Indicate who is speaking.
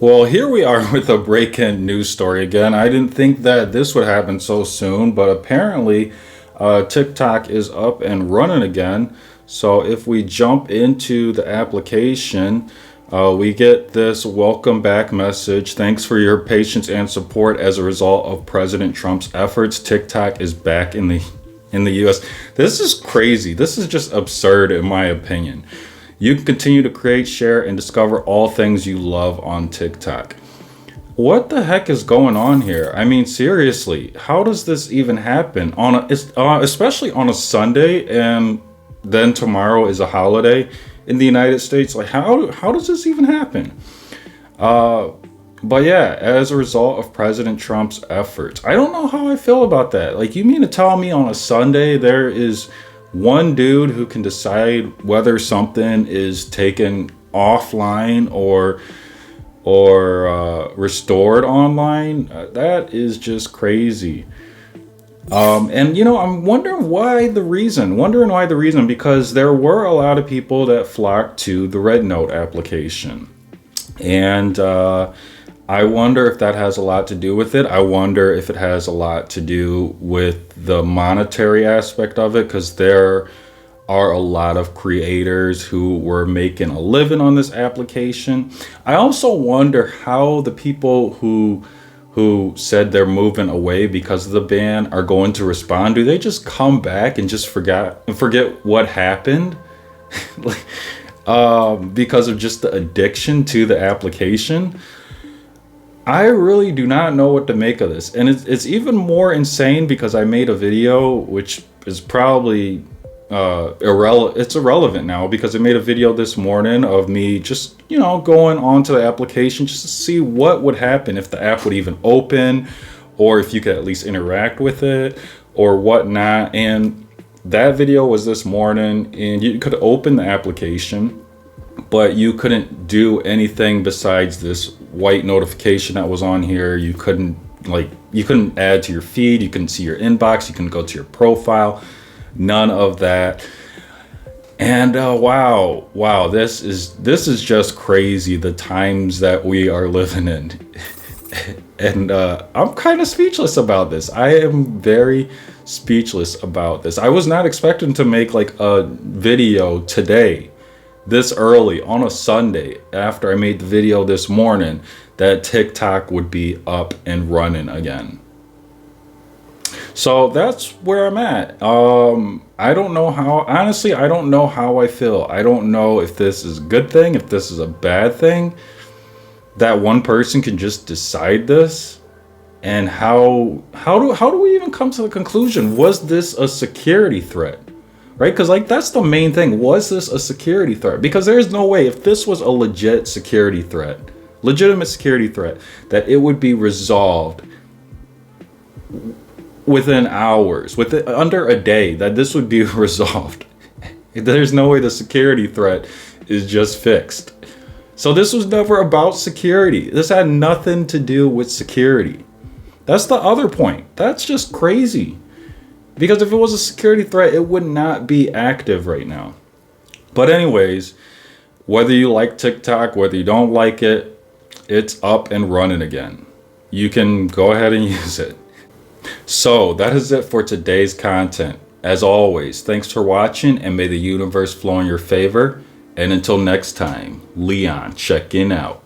Speaker 1: Well, here we are with a break-in news story again. I didn't think that this would happen so soon, but apparently TikTok is up and running again. So if we jump into the application, we get this welcome back message. Thanks for your patience and support as a result of President Trump's efforts. TikTok is back in the US. This is crazy. This is just absurd in my opinion. You can continue to create, share, and discover all things you love on TikTok. What the heck is going on here? I mean, seriously, how does this even happen especially on a Sunday, and then tomorrow is a holiday in the United States? Like, how does this even happen? But yeah, as a result of President Trump's efforts, I don't know how I feel about that. Like, you mean to tell me on a Sunday there is one dude who can decide whether something is taken offline or restored online? That is just crazy. And I'm wondering why the reason, because there were a lot of people that flocked to the Red Note application. And I wonder if that has a lot to do with it. I wonder if it has a lot to do with the monetary aspect of it, because there are a lot of creators who were making a living on this application. I also wonder how the people who said they're moving away because of the ban are going to respond. Do they just come back and just forget what happened? Because of just the addiction to the application? I really do not know what to make of this. And it's even more insane because I made a video, which is probably irrelevant now, because I made a video this morning of me just, going onto the application just to see what would happen if the app would even open, or if you could at least interact with it or whatnot. And that video was this morning, and you could open the application, but you couldn't do anything besides this white notification that was on here. You couldn't add to your feed. You couldn't see your inbox. You couldn't go to your profile. None of that. And wow, this is just crazy, the times that we are living in. And I'm kind of speechless about this. I am very speechless about this. I was not expecting to make like a video today, this early on a Sunday, after I made the video this morning, that TikTok would be up and running again. So that's where I'm at. I don't know how I feel. I don't know if this is a good thing, if this is a bad thing, that one person can just decide this. And how do we even come to the conclusion? Was this a security threat? Right? Because that's the main thing. Was this a security threat? Because there's no way, if this was a legitimate security threat, that it would be resolved within hours, under a day, that this would be resolved. There's no way the security threat is just fixed. So this was never about security. This had nothing to do with security. That's the other point. That's just crazy. Because if it was a security threat, it would not be active right now. But anyways, whether you like TikTok, whether you don't like it, it's up and running again. You can go ahead and use it. So that is it for today's content. As always, thanks for watching, and may the universe flow in your favor. And until next time, Leon checking out.